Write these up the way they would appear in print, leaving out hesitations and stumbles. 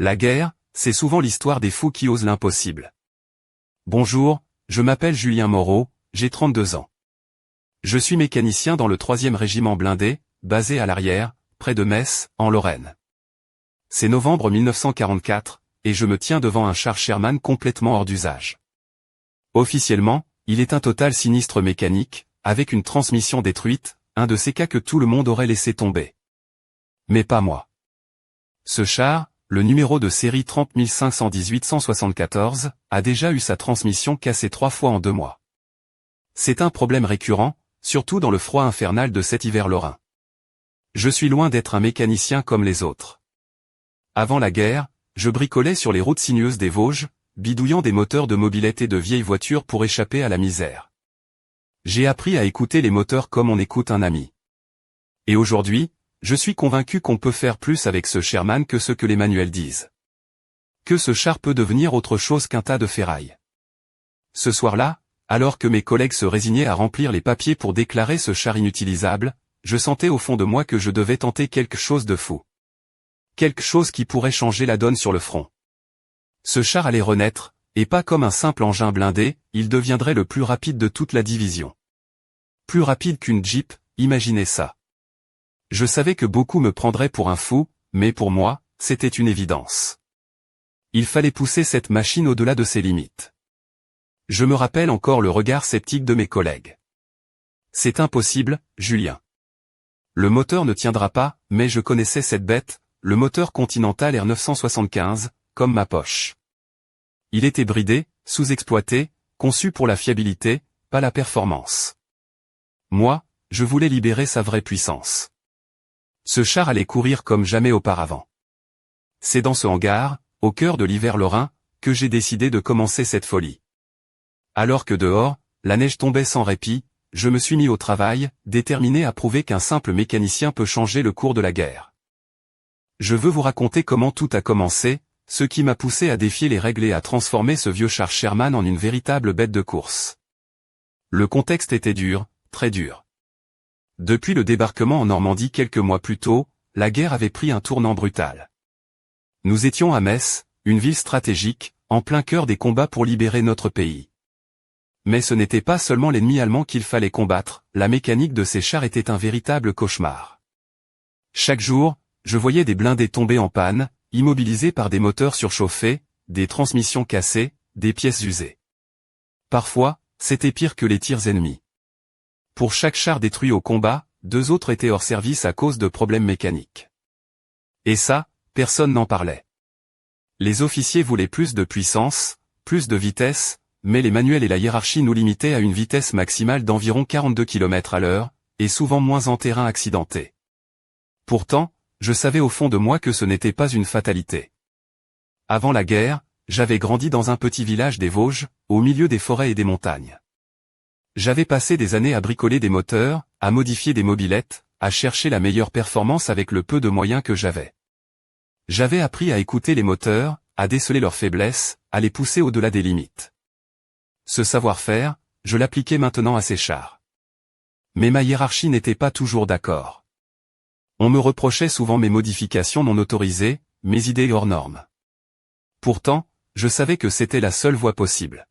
La guerre, c'est souvent l'histoire des fous qui osent l'impossible. Bonjour, je m'appelle Julien Moreau, j'ai 32 ans. Je suis mécanicien dans le 3e régiment blindé, basé à l'Arrière, près de Metz, en Lorraine. C'est novembre 1944, et je me tiens devant un char Sherman complètement hors d'usage. Officiellement, il est un total sinistre mécanique, avec une transmission détruite, un de ces cas que tout le monde aurait laissé tomber. Mais pas moi. Ce char, le numéro de série 30518-174, a déjà eu sa transmission cassée 3 fois en 2 mois. C'est un problème récurrent, surtout dans le froid infernal de cet hiver lorrain. Je suis loin d'être un mécanicien comme les autres. Avant la guerre, je bricolais sur les routes sinueuses des Vosges, bidouillant des moteurs de mobilette et de vieilles voitures pour échapper à la misère. J'ai appris à écouter les moteurs comme on écoute un ami. Et aujourd'hui, je suis convaincu qu'on peut faire plus avec ce Sherman que ce que les manuels disent. Que ce char peut devenir autre chose qu'un tas de ferraille. Ce soir-là, alors que mes collègues se résignaient à remplir les papiers pour déclarer ce char inutilisable, je sentais au fond de moi que je devais tenter quelque chose de fou. Quelque chose qui pourrait changer la donne sur le front. Ce char allait renaître, et pas comme un simple engin blindé, il deviendrait le plus rapide de toute la division. Plus rapide qu'une Jeep, imaginez ça. Je savais que beaucoup me prendraient pour un fou, mais pour moi, c'était une évidence. Il fallait pousser cette machine au-delà de ses limites. Je me rappelle encore le regard sceptique de mes collègues. C'est impossible, Julien. Le moteur ne tiendra pas, mais je connaissais cette bête, le moteur Continental R975, comme ma poche. Il était bridé, sous-exploité, conçu pour la fiabilité, pas la performance. Moi, je voulais libérer sa vraie puissance. Ce char allait courir comme jamais auparavant. C'est dans ce hangar, au cœur de l'hiver lorrain, que j'ai décidé de commencer cette folie. Alors que dehors, la neige tombait sans répit, je me suis mis au travail, déterminé à prouver qu'un simple mécanicien peut changer le cours de la guerre. Je veux vous raconter comment tout a commencé, ce qui m'a poussé à défier les règles et à transformer ce vieux char Sherman en une véritable bête de course. Le contexte était dur, très dur. Depuis le débarquement en Normandie quelques mois plus tôt, la guerre avait pris un tournant brutal. Nous étions à Metz, une ville stratégique, en plein cœur des combats pour libérer notre pays. Mais ce n'était pas seulement l'ennemi allemand qu'il fallait combattre, la mécanique de ces chars était un véritable cauchemar. Chaque jour, je voyais des blindés tomber en panne, immobilisés par des moteurs surchauffés, des transmissions cassées, des pièces usées. Parfois, c'était pire que les tirs ennemis. Pour chaque char détruit au combat, 2 autres étaient hors service à cause de problèmes mécaniques. Et ça, personne n'en parlait. Les officiers voulaient plus de puissance, plus de vitesse, mais les manuels et la hiérarchie nous limitaient à une vitesse maximale d'environ 42 km/h, et souvent moins en terrain accidenté. Pourtant, je savais au fond de moi que ce n'était pas une fatalité. Avant la guerre, j'avais grandi dans un petit village des Vosges, au milieu des forêts et des montagnes. J'avais passé des années à bricoler des moteurs, à modifier des mobylettes, à chercher la meilleure performance avec le peu de moyens que j'avais. J'avais appris à écouter les moteurs, à déceler leurs faiblesses, à les pousser au-delà des limites. Ce savoir-faire, je l'appliquais maintenant à ces chars. Mais ma hiérarchie n'était pas toujours d'accord. On me reprochait souvent mes modifications non autorisées, mes idées hors normes. Pourtant, je savais que c'était la seule voie possible.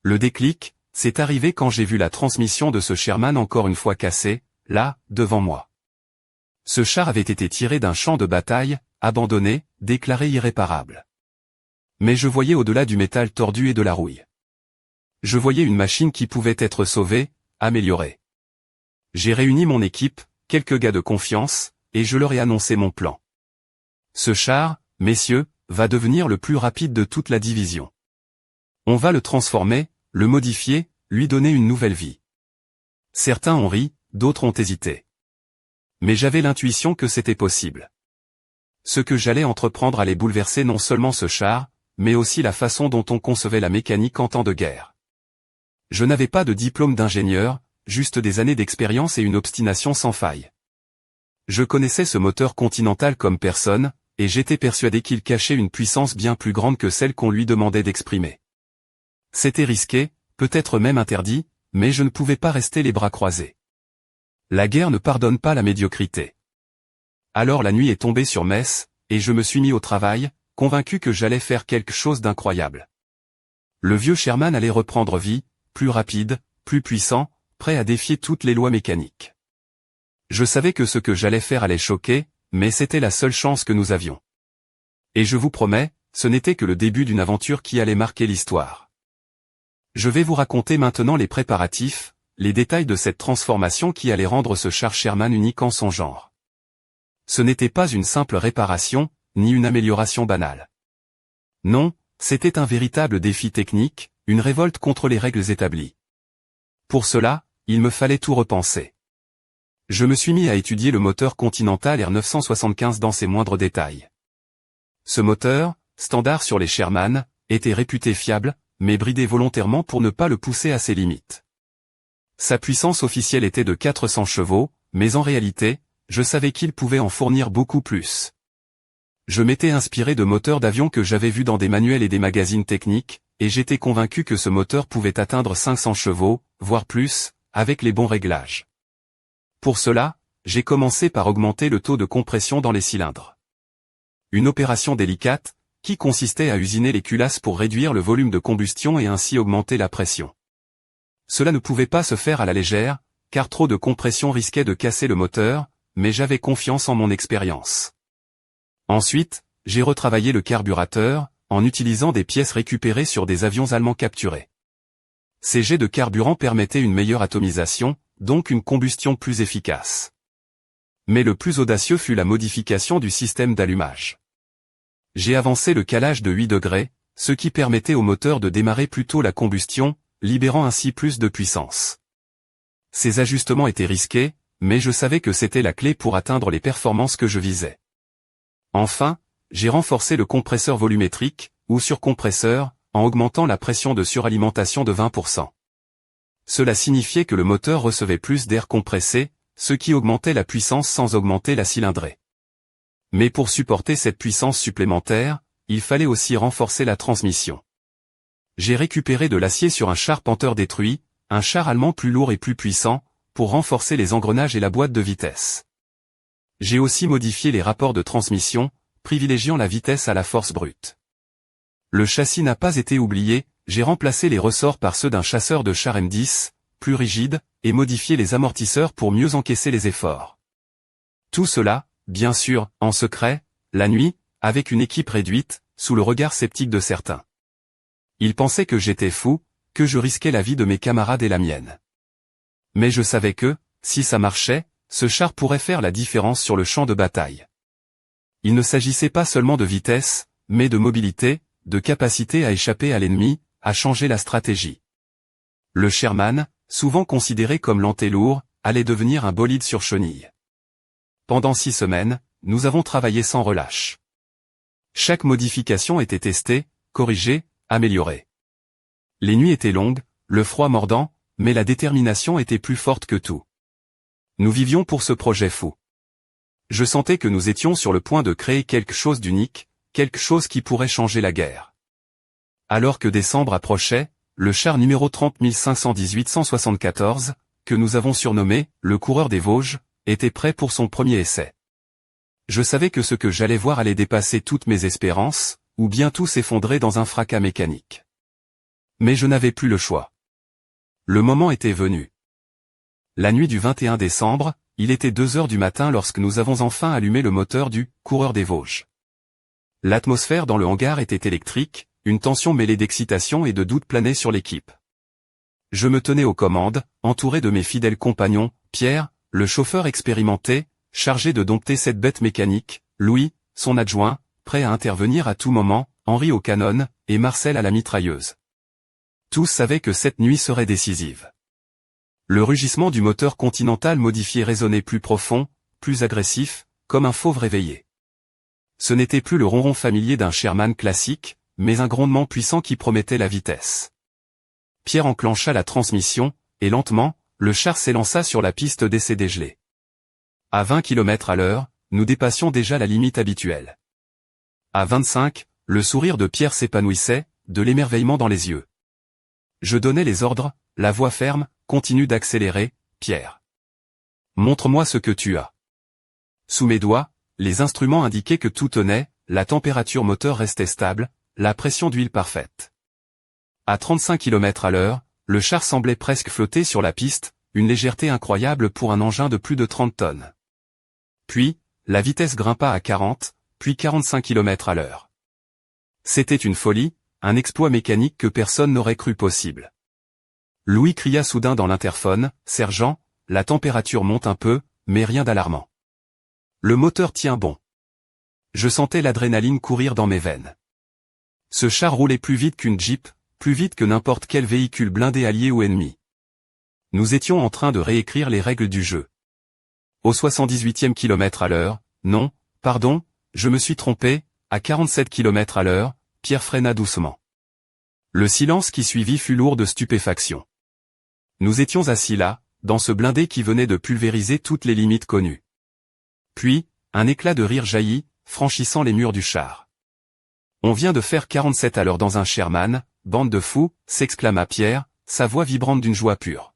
Le déclic, c'est arrivé quand j'ai vu la transmission de ce Sherman encore une fois cassée, là, devant moi. Ce char avait été tiré d'un champ de bataille, abandonné, déclaré irréparable. Mais je voyais au-delà du métal tordu et de la rouille. Je voyais une machine qui pouvait être sauvée, améliorée. J'ai réuni mon équipe, quelques gars de confiance, et je leur ai annoncé mon plan. Ce char, messieurs, va devenir le plus rapide de toute la division. On va le transformer, le modifier, lui donner une nouvelle vie. Certains ont ri, d'autres ont hésité. Mais j'avais l'intuition que c'était possible. Ce que j'allais entreprendre allait bouleverser non seulement ce char, mais aussi la façon dont on concevait la mécanique en temps de guerre. Je n'avais pas de diplôme d'ingénieur, juste des années d'expérience et une obstination sans faille. Je connaissais ce moteur Continental comme personne, et j'étais persuadé qu'il cachait une puissance bien plus grande que celle qu'on lui demandait d'exprimer. C'était risqué, peut-être même interdit, mais je ne pouvais pas rester les bras croisés. La guerre ne pardonne pas la médiocrité. Alors la nuit est tombée sur Metz, et je me suis mis au travail, convaincu que j'allais faire quelque chose d'incroyable. Le vieux Sherman allait reprendre vie, plus rapide, plus puissant, prêt à défier toutes les lois mécaniques. Je savais que ce que j'allais faire allait choquer, mais c'était la seule chance que nous avions. Et je vous promets, ce n'était que le début d'une aventure qui allait marquer l'histoire. Je vais vous raconter maintenant les préparatifs, les détails de cette transformation qui allait rendre ce char Sherman unique en son genre. Ce n'était pas une simple réparation, ni une amélioration banale. Non, c'était un véritable défi technique, une révolte contre les règles établies. Pour cela, il me fallait tout repenser. Je me suis mis à étudier le moteur Continental R975 dans ses moindres détails. Ce moteur, standard sur les Sherman, était réputé fiable, mais bridé volontairement pour ne pas le pousser à ses limites. Sa puissance officielle était de 400 chevaux, mais en réalité, je savais qu'il pouvait en fournir beaucoup plus. Je m'étais inspiré de moteurs d'avion que j'avais vus dans des manuels et des magazines techniques, et j'étais convaincu que ce moteur pouvait atteindre 500 chevaux, voire plus, avec les bons réglages. Pour cela, j'ai commencé par augmenter le taux de compression dans les cylindres. Une opération délicate, qui consistait à usiner les culasses pour réduire le volume de combustion et ainsi augmenter la pression. Cela ne pouvait pas se faire à la légère, car trop de compression risquait de casser le moteur, mais j'avais confiance en mon expérience. Ensuite, j'ai retravaillé le carburateur, en utilisant des pièces récupérées sur des avions allemands capturés. Ces jets de carburant permettaient une meilleure atomisation, donc une combustion plus efficace. Mais le plus audacieux fut la modification du système d'allumage. J'ai avancé le calage de 8 degrés, ce qui permettait au moteur de démarrer plus tôt la combustion, libérant ainsi plus de puissance. Ces ajustements étaient risqués, mais je savais que c'était la clé pour atteindre les performances que je visais. Enfin, j'ai renforcé le compresseur volumétrique, ou surcompresseur, en augmentant la pression de suralimentation de 20%. Cela signifiait que le moteur recevait plus d'air compressé, ce qui augmentait la puissance sans augmenter la cylindrée. Mais pour supporter cette puissance supplémentaire, il fallait aussi renforcer la transmission. J'ai récupéré de l'acier sur un char Panther détruit, un char allemand plus lourd et plus puissant, pour renforcer les engrenages et la boîte de vitesse. J'ai aussi modifié les rapports de transmission, privilégiant la vitesse à la force brute. Le châssis n'a pas été oublié, j'ai remplacé les ressorts par ceux d'un chasseur de char M10, plus rigide, et modifié les amortisseurs pour mieux encaisser les efforts. Tout cela, bien sûr, en secret, la nuit, avec une équipe réduite, sous le regard sceptique de certains. Ils pensaient que j'étais fou, que je risquais la vie de mes camarades et la mienne. Mais je savais que, si ça marchait, ce char pourrait faire la différence sur le champ de bataille. Il ne s'agissait pas seulement de vitesse, mais de mobilité, de capacité à échapper à l'ennemi, à changer la stratégie. Le Sherman, souvent considéré comme l'anté-lourd, allait devenir un bolide sur chenille. Pendant 6 semaines, nous avons travaillé sans relâche. Chaque modification était testée, corrigée, améliorée. Les nuits étaient longues, le froid mordant, mais la détermination était plus forte que tout. Nous vivions pour ce projet fou. Je sentais que nous étions sur le point de créer quelque chose d'unique, quelque chose qui pourrait changer la guerre. Alors que décembre approchait, le char numéro 30518-174, que nous avons surnommé « le coureur des Vosges », était prêt pour son premier essai. Je savais que ce que j'allais voir allait dépasser toutes mes espérances, ou bien tout s'effondrer dans un fracas mécanique. Mais je n'avais plus le choix. Le moment était venu. La nuit du 21 décembre, il était 2 heures du matin lorsque nous avons enfin allumé le moteur du « coureur des Vosges ». L'atmosphère dans le hangar était électrique, une tension mêlée d'excitation et de doute planait sur l'équipe. Je me tenais aux commandes, entouré de mes fidèles compagnons, Pierre, le chauffeur expérimenté, chargé de dompter cette bête mécanique, Louis, son adjoint, prêt à intervenir à tout moment, Henri au canon, et Marcel à la mitrailleuse. Tous savaient que cette nuit serait décisive. Le rugissement du moteur Continental modifié résonnait plus profond, plus agressif, comme un fauve réveillé. Ce n'était plus le ronron familier d'un Sherman classique, mais un grondement puissant qui promettait la vitesse. Pierre enclencha la transmission, et lentement, le char s'élança sur la piste d'essai dégelée. À 20 km/h, nous dépassions déjà la limite habituelle. À 25, le sourire de Pierre s'épanouissait, de l'émerveillement dans les yeux. Je donnais les ordres, la voix ferme, continue d'accélérer, Pierre. Montre-moi ce que tu as. Sous mes doigts, les instruments indiquaient que tout tenait, la température moteur restait stable, la pression d'huile parfaite. À 35 km/h, le char semblait presque flotter sur la piste, une légèreté incroyable pour un engin de plus de 30 tonnes. Puis, la vitesse grimpa à 40, puis 45 km/h. C'était une folie, un exploit mécanique que personne n'aurait cru possible. Louis cria soudain dans l'interphone, « Sergent, la température monte un peu, mais rien d'alarmant. Le moteur tient bon. » Je sentais l'adrénaline courir dans mes veines. Ce char roulait plus vite qu'une Jeep, plus vite que n'importe quel véhicule blindé allié ou ennemi. Nous étions en train de réécrire les règles du jeu. Au 78e km/h, non, pardon, je me suis trompé, à 47 km/h, Pierre freina doucement. Le silence qui suivit fut lourd de stupéfaction. Nous étions assis là, dans ce blindé qui venait de pulvériser toutes les limites connues. Puis, un éclat de rire jaillit, franchissant les murs du char. « On vient de faire 47 à l'heure dans un Sherman, bande de fous », s'exclama Pierre, sa voix vibrante d'une joie pure.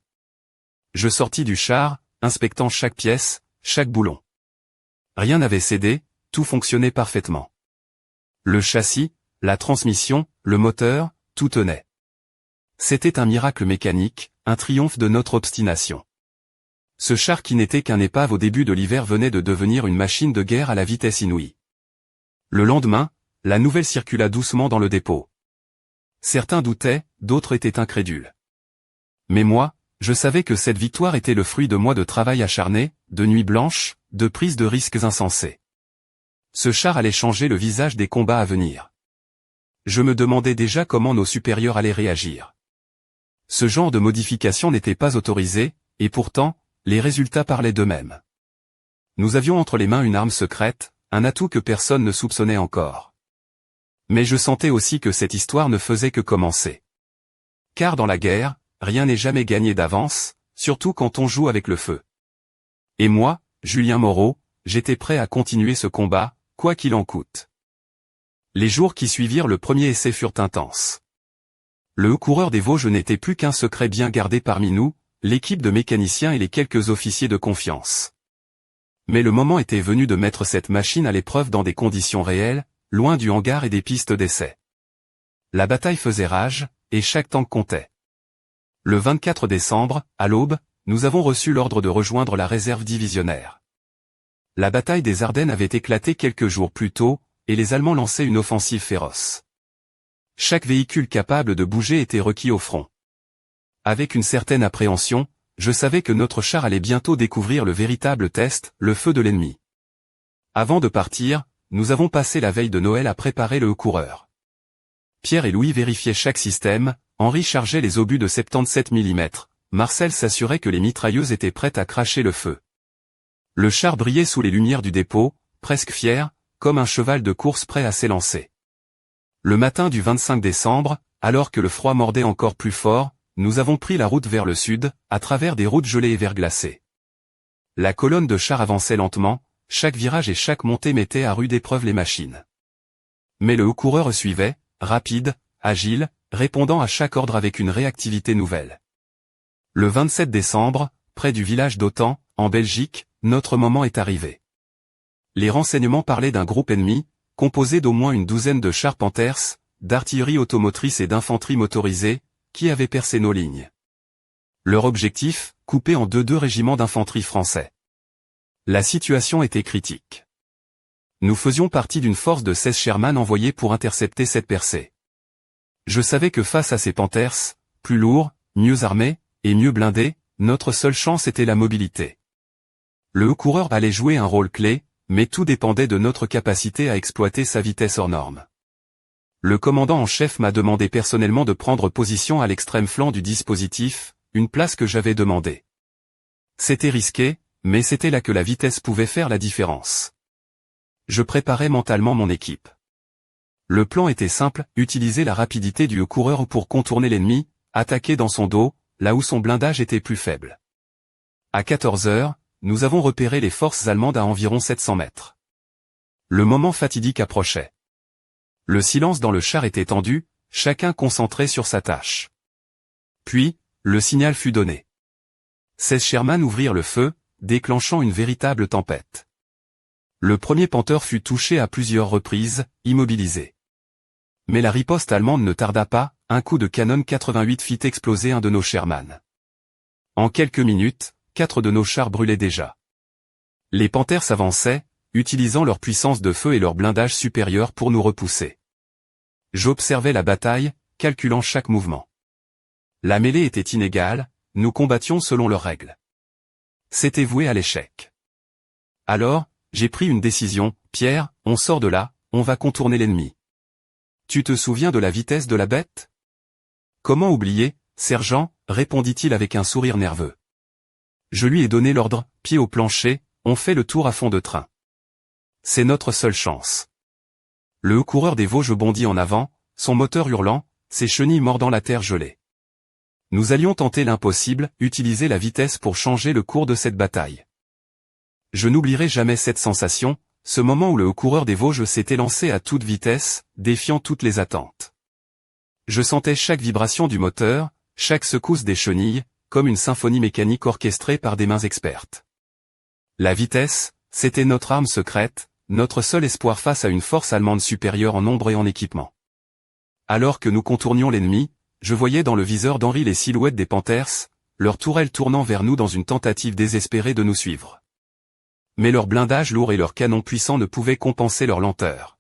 Je sortis du char, inspectant chaque pièce, chaque boulon. Rien n'avait cédé, tout fonctionnait parfaitement. Le châssis, la transmission, le moteur, tout tenait. C'était un miracle mécanique, un triomphe de notre obstination. Ce char qui n'était qu'un épave au début de l'hiver venait de devenir une machine de guerre à la vitesse inouïe. Le lendemain, la nouvelle circula doucement dans le dépôt. Certains doutaient, d'autres étaient incrédules. Mais moi, je savais que cette victoire était le fruit de mois de travail acharné, de nuits blanches, de prises de risques insensés. Ce char allait changer le visage des combats à venir. Je me demandais déjà comment nos supérieurs allaient réagir. Ce genre de modification n'était pas autorisé, et pourtant, les résultats parlaient d'eux-mêmes. Nous avions entre les mains une arme secrète, un atout que personne ne soupçonnait encore. Mais je sentais aussi que cette histoire ne faisait que commencer. Car dans la guerre, rien n'est jamais gagné d'avance, surtout quand on joue avec le feu. Et moi, Julien Moreau, j'étais prêt à continuer ce combat, quoi qu'il en coûte. Les jours qui suivirent le premier essai furent intenses. Le coureur des Vosges n'était plus qu'un secret bien gardé parmi nous, l'équipe de mécaniciens et les quelques officiers de confiance. Mais le moment était venu de mettre cette machine à l'épreuve dans des conditions réelles, loin du hangar et des pistes d'essai. La bataille faisait rage, et chaque tank comptait. Le 24 décembre, à l'aube, nous avons reçu l'ordre de rejoindre la réserve divisionnaire. La bataille des Ardennes avait éclaté quelques jours plus tôt, et les Allemands lançaient une offensive féroce. Chaque véhicule capable de bouger était requis au front. Avec une certaine appréhension, je savais que notre char allait bientôt découvrir le véritable test, le feu de l'ennemi. Avant de partir, nous avons passé la veille de Noël à préparer le coureur. Pierre et Louis vérifiaient chaque système, Henri chargeait les obus de 77 mm, Marcel s'assurait que les mitrailleuses étaient prêtes à cracher le feu. Le char brillait sous les lumières du dépôt, presque fier, comme un cheval de course prêt à s'élancer. Le matin du 25 décembre, alors que le froid mordait encore plus fort, nous avons pris la route vers le sud, à travers des routes gelées et verglacées. La colonne de chars avançait lentement, chaque virage et chaque montée mettait à rude épreuve les machines. Mais le coureur suivait, rapide, agile, répondant à chaque ordre avec une réactivité nouvelle. Le 27 décembre, près du village d'Autan, en Belgique, notre moment est arrivé. Les renseignements parlaient d'un groupe ennemi, composé d'au moins une douzaine de chars Panthers, d'artillerie automotrice et d'infanterie motorisée, qui avaient percé nos lignes. Leur objectif, couper en deux régiments d'infanterie français. La situation était critique. Nous faisions partie d'une force de 16 Sherman envoyés pour intercepter cette percée. Je savais que face à ces Panthers, plus lourds, mieux armés, et mieux blindés, notre seule chance était la mobilité. Le coureur allait jouer un rôle clé, mais tout dépendait de notre capacité à exploiter sa vitesse hors norme. Le commandant en chef m'a demandé personnellement de prendre position à l'extrême flanc du dispositif, une place que j'avais demandée. C'était risqué, mais c'était là que la vitesse pouvait faire la différence. Je préparais mentalement mon équipe. Le plan était simple, utiliser la rapidité du coureur pour contourner l'ennemi, attaquer dans son dos, là où son blindage était plus faible. À 14 heures, nous avons repéré les forces allemandes à environ 700 mètres. Le moment fatidique approchait. Le silence dans le char était tendu, chacun concentré sur sa tâche. Puis, le signal fut donné. 16 Sherman ouvrirent le feu, déclenchant une véritable tempête. Le premier Panther fut touché à plusieurs reprises, immobilisé. Mais la riposte allemande ne tarda pas, un coup de canon 88 fit exploser un de nos Sherman. En quelques minutes, 4 de nos chars brûlaient déjà. Les Panthers s'avançaient, utilisant leur puissance de feu et leur blindage supérieur pour nous repousser. J'observais la bataille, calculant chaque mouvement. La mêlée était inégale, nous combattions selon leurs règles. C'était voué à l'échec. Alors, j'ai pris une décision, Pierre, on sort de là, on va contourner l'ennemi. Tu te souviens de la vitesse de la bête? Comment oublier, sergent, répondit-il avec un sourire nerveux. Je lui ai donné l'ordre, pied au plancher, on fait le tour à fond de train. C'est notre seule chance. Le coureur des Vosges bondit en avant, son moteur hurlant, ses chenilles mordant la terre gelée. Nous allions tenter l'impossible, utiliser la vitesse pour changer le cours de cette bataille. Je n'oublierai jamais cette sensation, ce moment où le coureur des Vosges s'était lancé à toute vitesse, défiant toutes les attentes. Je sentais chaque vibration du moteur, chaque secousse des chenilles, comme une symphonie mécanique orchestrée par des mains expertes. La vitesse, c'était notre arme secrète, notre seul espoir face à une force allemande supérieure en nombre et en équipement. Alors que nous contournions l'ennemi, je voyais dans le viseur d'Henri les silhouettes des Panthers, leurs tourelles tournant vers nous dans une tentative désespérée de nous suivre. Mais leur blindage lourd et leurs canons puissants ne pouvaient compenser leur lenteur.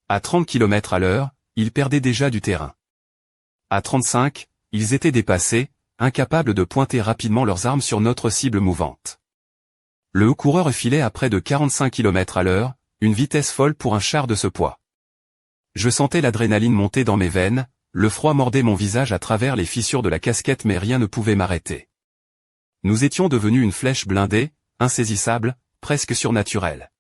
À 30 km à l'heure, ils perdaient déjà du terrain. À 35, ils étaient dépassés, incapables de pointer rapidement leurs armes sur notre cible mouvante. Le coureur filait à près de 45 km à l'heure, une vitesse folle pour un char de ce poids. Je sentais l'adrénaline monter dans mes veines, le froid mordait mon visage à travers les fissures de la casquette mais rien ne pouvait m'arrêter. Nous étions devenus une flèche blindée, insaisissable, presque surnaturelle.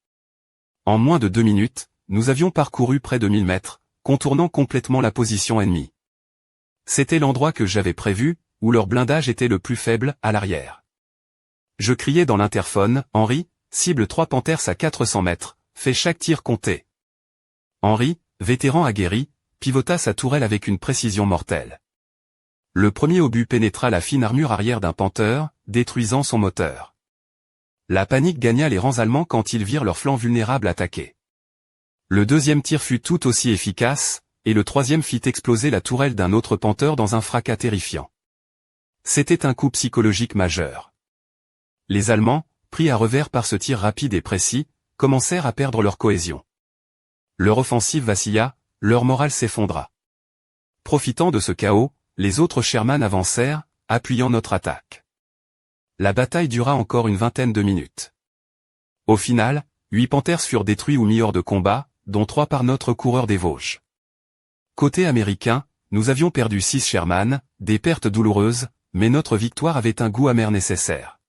En moins de 2 minutes, nous avions parcouru près de 1000 mètres, contournant complètement la position ennemie. C'était l'endroit que j'avais prévu, où leur blindage était le plus faible, à l'arrière. Je criais dans l'interphone, « Henri, cible 3 Panthers à 400 mètres, fais chaque tir compter. » Henri, vétéran aguerri, pivota sa tourelle avec une précision mortelle. Le premier obus pénétra la fine armure arrière d'un Panther, détruisant son moteur. La panique gagna les rangs allemands quand ils virent leur flanc vulnérable attaqué. Le deuxième tir fut tout aussi efficace, et le troisième fit exploser la tourelle d'un autre Panther dans un fracas terrifiant. C'était un coup psychologique majeur. Les Allemands, pris à revers par ce tir rapide et précis, commencèrent à perdre leur cohésion. Leur offensive vacilla, leur morale s'effondra. Profitant de ce chaos, les autres Sherman avancèrent, appuyant notre attaque. La bataille dura encore une vingtaine de minutes. Au final, 8 Panthers furent détruits ou mis hors de combat, dont 3 par notre coureur des Vosges. Côté américain, nous avions perdu 6 Sherman, des pertes douloureuses, mais notre victoire avait un goût amer nécessaire.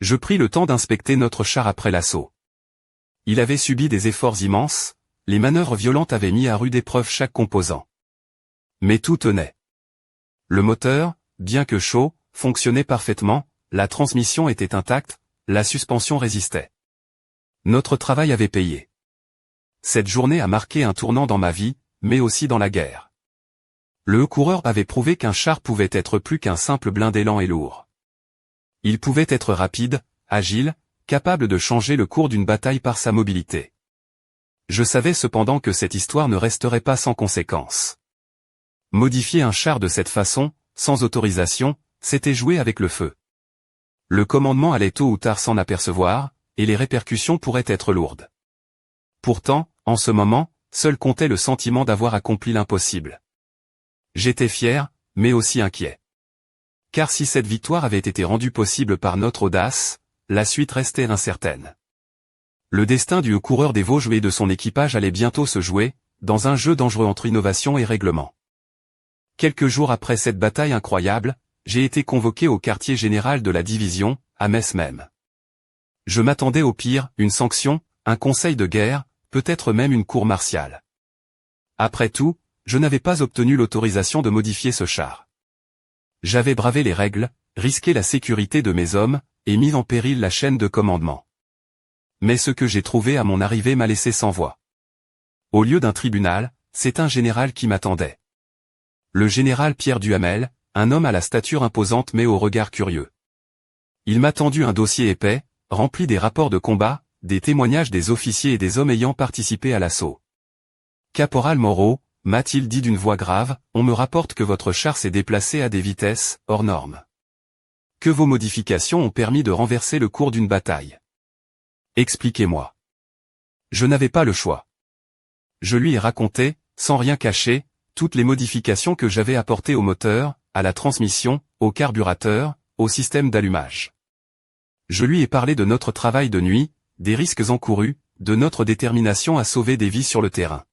Je pris le temps d'inspecter notre char après l'assaut. Il avait subi des efforts immenses, les manœuvres violentes avaient mis à rude épreuve chaque composant. Mais tout tenait. Le moteur, bien que chaud, fonctionnait parfaitement, la transmission était intacte, la suspension résistait. Notre travail avait payé. Cette journée a marqué un tournant dans ma vie, mais aussi dans la guerre. Le coureur avait prouvé qu'un char pouvait être plus qu'un simple blindé lent et lourd. Il pouvait être rapide, agile, capable de changer le cours d'une bataille par sa mobilité. Je savais cependant que cette histoire ne resterait pas sans conséquences. Modifier un char de cette façon, sans autorisation, c'était jouer avec le feu. Le commandement allait tôt ou tard s'en apercevoir, et les répercussions pourraient être lourdes. Pourtant, en ce moment, seul comptait le sentiment d'avoir accompli l'impossible. J'étais fier, mais aussi inquiet. Car si cette victoire avait été rendue possible par notre audace, la suite restait incertaine. Le destin du coureur des Vosges et de son équipage allait bientôt se jouer, dans un jeu dangereux entre innovation et règlement. Quelques jours après cette bataille incroyable, j'ai été convoqué au quartier général de la division, à Metz même. Je m'attendais au pire, une sanction, un conseil de guerre, peut-être même une cour martiale. Après tout, je n'avais pas obtenu l'autorisation de modifier ce char. J'avais bravé les règles, risqué la sécurité de mes hommes, et mis en péril la chaîne de commandement. Mais ce que j'ai trouvé à mon arrivée m'a laissé sans voix. Au lieu d'un tribunal, c'est un général qui m'attendait. Le général Pierre Duhamel, un homme à la stature imposante mais au regard curieux. Il m'a tendu un dossier épais, rempli des rapports de combat, des témoignages des officiers et des hommes ayant participé à l'assaut. Caporal Moreau, m'a-t-il dit d'une voix grave, on me rapporte que votre char s'est déplacé à des vitesses hors normes. Que vos modifications ont permis de renverser le cours d'une bataille. Expliquez-moi. Je n'avais pas le choix. Je lui ai raconté, sans rien cacher, toutes les modifications que j'avais apportées au moteur, à la transmission, au carburateur, au système d'allumage. Je lui ai parlé de notre travail de nuit, des risques encourus, de notre détermination à sauver des vies sur le terrain.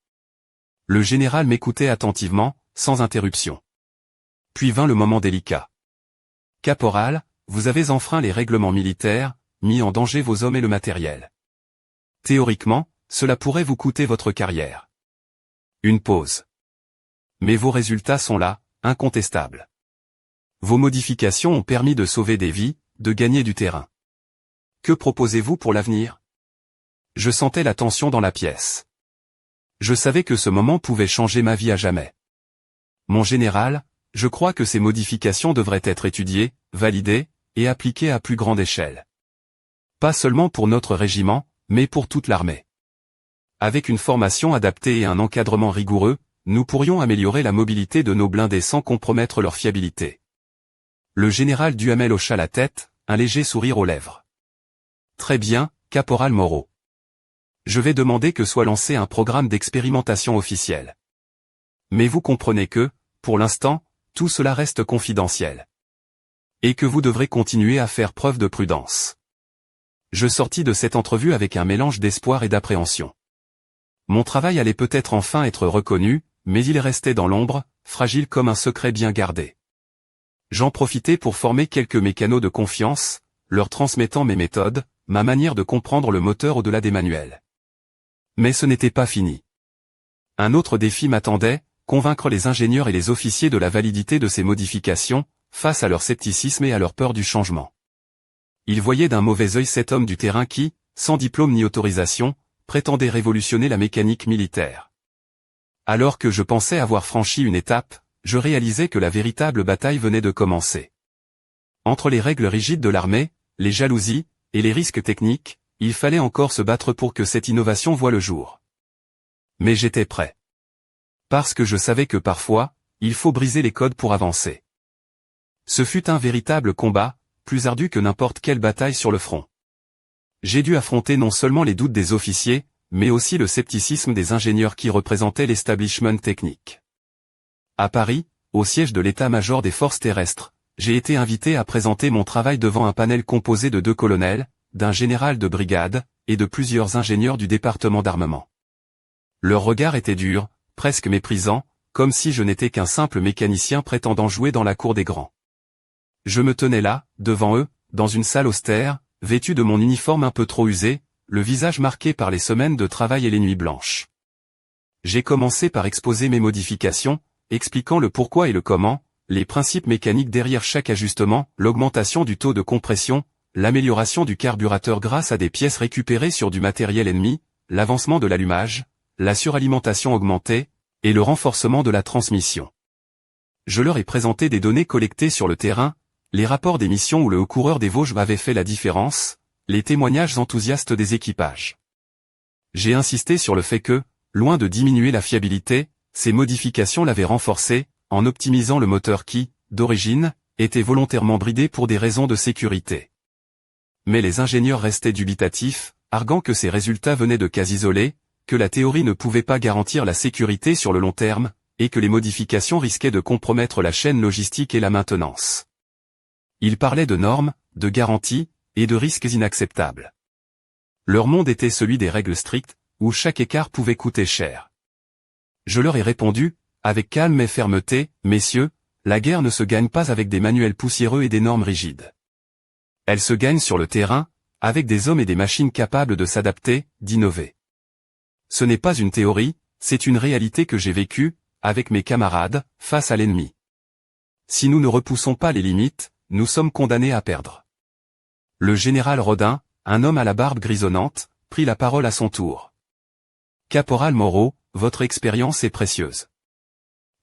Le général m'écoutait attentivement, sans interruption. Puis vint le moment délicat. Caporal, vous avez enfreint les règlements militaires, mis en danger vos hommes et le matériel. Théoriquement, cela pourrait vous coûter votre carrière. Une pause. Mais vos résultats sont là, incontestables. Vos modifications ont permis de sauver des vies, de gagner du terrain. Que proposez-vous pour l'avenir? Je sentais la tension dans la pièce. Je savais que ce moment pouvait changer ma vie à jamais. Mon général, je crois que ces modifications devraient être étudiées, validées, et appliquées à plus grande échelle. Pas seulement pour notre régiment, mais pour toute l'armée. Avec une formation adaptée et un encadrement rigoureux, nous pourrions améliorer la mobilité de nos blindés sans compromettre leur fiabilité. Le général Duhamel hocha la tête, un léger sourire aux lèvres. Très bien, caporal Moreau. Je vais demander que soit lancé un programme d'expérimentation officiel. Mais vous comprenez que, pour l'instant, tout cela reste confidentiel. Et que vous devrez continuer à faire preuve de prudence. Je sortis de cette entrevue avec un mélange d'espoir et d'appréhension. Mon travail allait peut-être enfin être reconnu, mais il restait dans l'ombre, fragile comme un secret bien gardé. J'en profitais pour former quelques mécanos de confiance, leur transmettant mes méthodes, ma manière de comprendre le moteur au-delà des manuels. Mais ce n'était pas fini. Un autre défi m'attendait, convaincre les ingénieurs et les officiers de la validité de ces modifications, face à leur scepticisme et à leur peur du changement. Ils voyaient d'un mauvais œil cet homme du terrain qui, sans diplôme ni autorisation, prétendait révolutionner la mécanique militaire. Alors que je pensais avoir franchi une étape, je réalisais que la véritable bataille venait de commencer. Entre les règles rigides de l'armée, les jalousies, et les risques techniques, il fallait encore se battre pour que cette innovation voie le jour. Mais j'étais prêt. Parce que je savais que parfois, il faut briser les codes pour avancer. Ce fut un véritable combat, plus ardu que n'importe quelle bataille sur le front. J'ai dû affronter non seulement les doutes des officiers, mais aussi le scepticisme des ingénieurs qui représentaient l'establishment technique. À Paris, au siège de l'état-major des forces terrestres, j'ai été invité à présenter mon travail devant un panel composé de 2 colonels, d'un général de brigade, et de plusieurs ingénieurs du département d'armement. Leur regard était dur, presque méprisant, comme si je n'étais qu'un simple mécanicien prétendant jouer dans la cour des grands. Je me tenais là, devant eux, dans une salle austère, vêtu de mon uniforme un peu trop usé, le visage marqué par les semaines de travail et les nuits blanches. J'ai commencé par exposer mes modifications, expliquant le pourquoi et le comment, les principes mécaniques derrière chaque ajustement, l'augmentation du taux de compression, l'amélioration du carburateur grâce à des pièces récupérées sur du matériel ennemi, l'avancement de l'allumage, la suralimentation augmentée, et le renforcement de la transmission. Je leur ai présenté des données collectées sur le terrain, les rapports des missions où le haut-coureur des Vosges m'avait fait la différence, les témoignages enthousiastes des équipages. J'ai insisté sur le fait que, loin de diminuer la fiabilité, ces modifications l'avaient renforcée, en optimisant le moteur qui, d'origine, était volontairement bridé pour des raisons de sécurité. Mais les ingénieurs restaient dubitatifs, arguant que ces résultats venaient de cas isolés, que la théorie ne pouvait pas garantir la sécurité sur le long terme, et que les modifications risquaient de compromettre la chaîne logistique et la maintenance. Ils parlaient de normes, de garanties, et de risques inacceptables. Leur monde était celui des règles strictes, où chaque écart pouvait coûter cher. Je leur ai répondu, avec calme et fermeté, messieurs, la guerre ne se gagne pas avec des manuels poussiéreux et des normes rigides. Elle se gagne sur le terrain, avec des hommes et des machines capables de s'adapter, d'innover. Ce n'est pas une théorie, c'est une réalité que j'ai vécue, avec mes camarades, face à l'ennemi. Si nous ne repoussons pas les limites, nous sommes condamnés à perdre. Le général Rodin, un homme à la barbe grisonnante, prit la parole à son tour. Caporal Moreau, votre expérience est précieuse.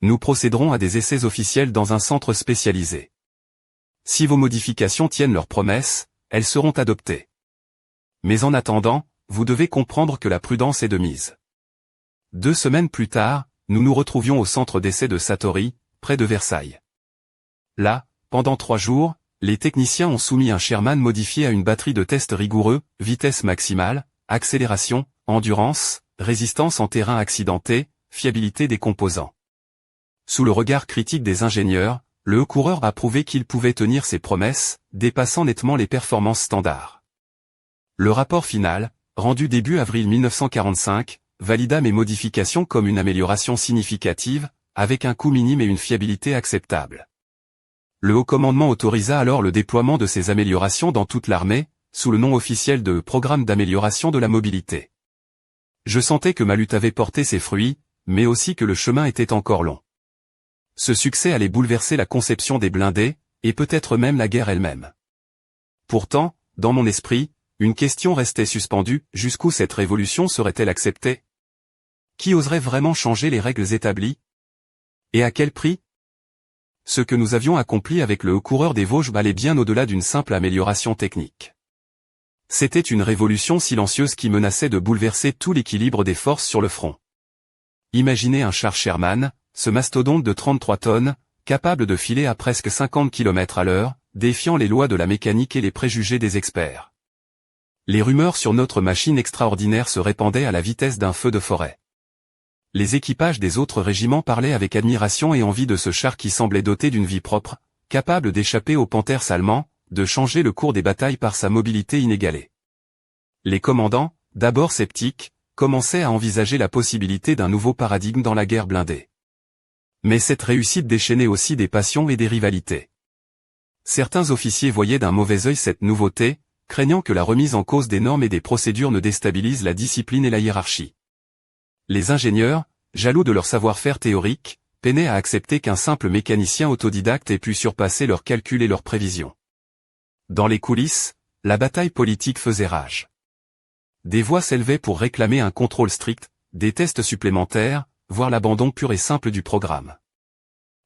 Nous procéderons à des essais officiels dans un centre spécialisé. Si vos modifications tiennent leurs promesses, elles seront adoptées. Mais en attendant, vous devez comprendre que la prudence est de mise. 2 semaines plus tard, nous nous retrouvions au centre d'essai de Satori, près de Versailles. Là, pendant 3 jours, les techniciens ont soumis un Sherman modifié à une batterie de tests rigoureux, vitesse maximale, accélération, endurance, résistance en terrain accidenté, fiabilité des composants. Sous le regard critique des ingénieurs, le coureur a prouvé qu'il pouvait tenir ses promesses, dépassant nettement les performances standards. Le rapport final, rendu début avril 1945, valida mes modifications comme une amélioration significative, avec un coût minime et une fiabilité acceptable. Le haut commandement autorisa alors le déploiement de ces améliorations dans toute l'armée, sous le nom officiel de Programme d'amélioration de la mobilité. Je sentais que ma lutte avait porté ses fruits, mais aussi que le chemin était encore long. Ce succès allait bouleverser la conception des blindés, et peut-être même la guerre elle-même. Pourtant, dans mon esprit, une question restait suspendue, jusqu'où cette révolution serait-elle acceptée? Qui oserait vraiment changer les règles établies? Et à quel prix? Ce que nous avions accompli avec le coureur des Vosges allait bien au-delà d'une simple amélioration technique. C'était une révolution silencieuse qui menaçait de bouleverser tout l'équilibre des forces sur le front. Imaginez un char Sherman, ce mastodonte de 33 tonnes, capable de filer à presque 50 km à l'heure, défiant les lois de la mécanique et les préjugés des experts. Les rumeurs sur notre machine extraordinaire se répandaient à la vitesse d'un feu de forêt. Les équipages des autres régiments parlaient avec admiration et envie de ce char qui semblait doté d'une vie propre, capable d'échapper aux Panthers allemands, de changer le cours des batailles par sa mobilité inégalée. Les commandants, d'abord sceptiques, commençaient à envisager la possibilité d'un nouveau paradigme dans la guerre blindée. Mais cette réussite déchaînait aussi des passions et des rivalités. Certains officiers voyaient d'un mauvais œil cette nouveauté, craignant que la remise en cause des normes et des procédures ne déstabilise la discipline et la hiérarchie. Les ingénieurs, jaloux de leur savoir-faire théorique, peinaient à accepter qu'un simple mécanicien autodidacte ait pu surpasser leurs calculs et leurs prévisions. Dans les coulisses, la bataille politique faisait rage. Des voix s'élevaient pour réclamer un contrôle strict, des tests supplémentaires, voire l'abandon pur et simple du programme.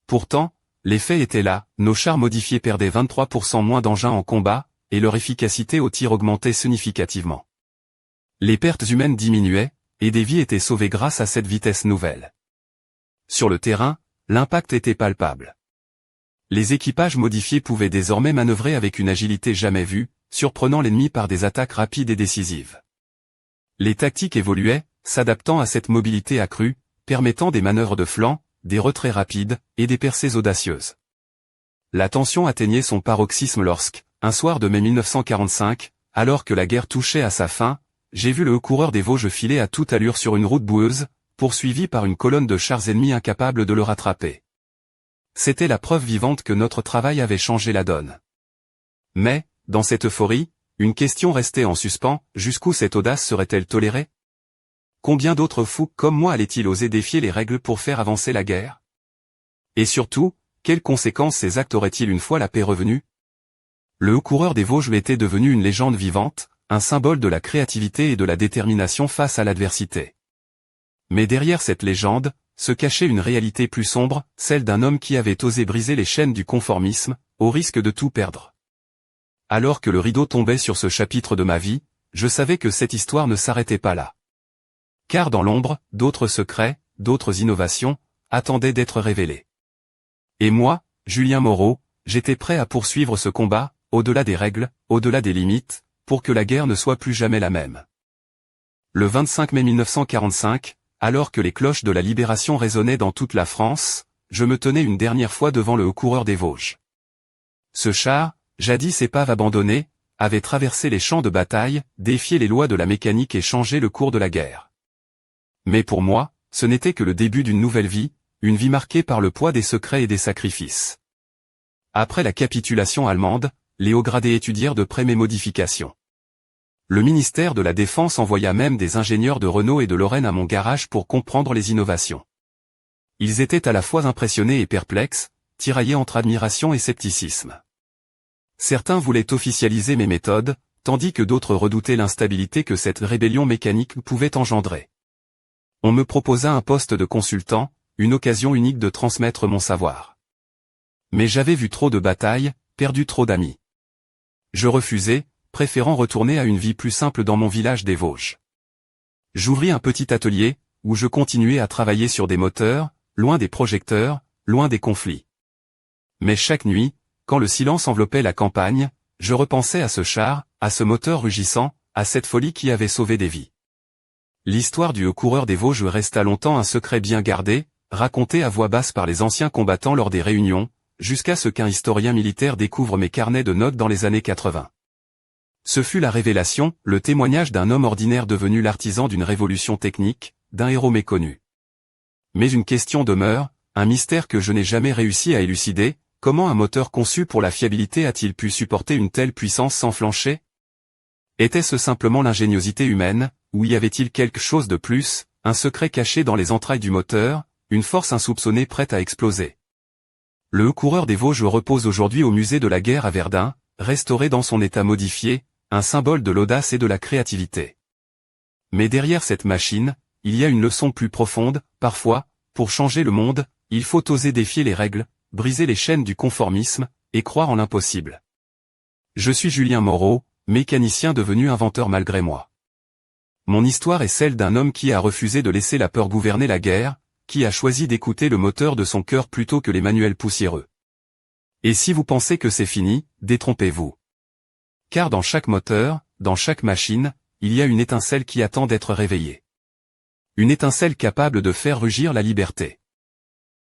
Pourtant, les faits étaient là, nos chars modifiés perdaient 23% moins d'engins en combat, et leur efficacité au tir augmentait significativement. Les pertes humaines diminuaient, et des vies étaient sauvées grâce à cette vitesse nouvelle. Sur le terrain, l'impact était palpable. Les équipages modifiés pouvaient désormais manœuvrer avec une agilité jamais vue, surprenant l'ennemi par des attaques rapides et décisives. Les tactiques évoluaient, s'adaptant à cette mobilité accrue, permettant des manœuvres de flanc, des retraits rapides, et des percées audacieuses. La tension atteignait son paroxysme lorsque, un soir de mai 1945, alors que la guerre touchait à sa fin, j'ai vu le coureur des Vosges filer à toute allure sur une route boueuse, poursuivi par une colonne de chars ennemis incapables de le rattraper. C'était la preuve vivante que notre travail avait changé la donne. Mais, dans cette euphorie, une question restait en suspens, jusqu'où cette audace serait-elle tolérée? Combien d'autres fous comme moi allaient-ils oser défier les règles pour faire avancer la guerre? Et surtout, quelles conséquences ces actes auraient-ils une fois la paix revenue? Le coureur des Vosges était devenu une légende vivante, un symbole de la créativité et de la détermination face à l'adversité. Mais derrière cette légende, se cachait une réalité plus sombre, celle d'un homme qui avait osé briser les chaînes du conformisme, au risque de tout perdre. Alors que le rideau tombait sur ce chapitre de ma vie, je savais que cette histoire ne s'arrêtait pas là. Car dans l'ombre, d'autres secrets, d'autres innovations, attendaient d'être révélés. Et moi, Julien Moreau, j'étais prêt à poursuivre ce combat, au-delà des règles, au-delà des limites, pour que la guerre ne soit plus jamais la même. Le 25 mai 1945, alors que les cloches de la libération résonnaient dans toute la France, je me tenais une dernière fois devant le coureur des Vosges. Ce char, jadis épave abandonnée, avait traversé les champs de bataille, défié les lois de la mécanique et changé le cours de la guerre. Mais pour moi, ce n'était que le début d'une nouvelle vie, une vie marquée par le poids des secrets et des sacrifices. Après la capitulation allemande, les hauts gradés étudièrent de près mes modifications. Le ministère de la Défense envoya même des ingénieurs de Renault et de Lorraine à mon garage pour comprendre les innovations. Ils étaient à la fois impressionnés et perplexes, tiraillés entre admiration et scepticisme. Certains voulaient officialiser mes méthodes, tandis que d'autres redoutaient l'instabilité que cette rébellion mécanique pouvait engendrer. On me proposa un poste de consultant, une occasion unique de transmettre mon savoir. Mais j'avais vu trop de batailles, perdu trop d'amis. Je refusai, préférant retourner à une vie plus simple dans mon village des Vosges. J'ouvris un petit atelier, où je continuais à travailler sur des moteurs, loin des projecteurs, loin des conflits. Mais chaque nuit, quand le silence enveloppait la campagne, je repensais à ce char, à ce moteur rugissant, à cette folie qui avait sauvé des vies. L'histoire du coureur des Vosges resta longtemps un secret bien gardé, raconté à voix basse par les anciens combattants lors des réunions, jusqu'à ce qu'un historien militaire découvre mes carnets de notes dans les années 80. Ce fut la révélation, le témoignage d'un homme ordinaire devenu l'artisan d'une révolution technique, d'un héros méconnu. Mais une question demeure, un mystère que je n'ai jamais réussi à élucider: comment un moteur conçu pour la fiabilité a-t-il pu supporter une telle puissance sans flancher? Était-ce simplement l'ingéniosité humaine, ou y avait-il quelque chose de plus, un secret caché dans les entrailles du moteur, une force insoupçonnée prête à exploser? Le coureur des Vosges repose aujourd'hui au musée de la guerre à Verdun, restauré dans son état modifié, un symbole de l'audace et de la créativité. Mais derrière cette machine, il y a une leçon plus profonde: parfois, pour changer le monde, il faut oser défier les règles, briser les chaînes du conformisme, et croire en l'impossible. Je suis Julien Moreau, mécanicien devenu inventeur malgré moi. Mon histoire est celle d'un homme qui a refusé de laisser la peur gouverner la guerre, qui a choisi d'écouter le moteur de son cœur plutôt que les manuels poussiéreux. Et si vous pensez que c'est fini, détrompez-vous. Car dans chaque moteur, dans chaque machine, il y a une étincelle qui attend d'être réveillée. Une étincelle capable de faire rugir la liberté.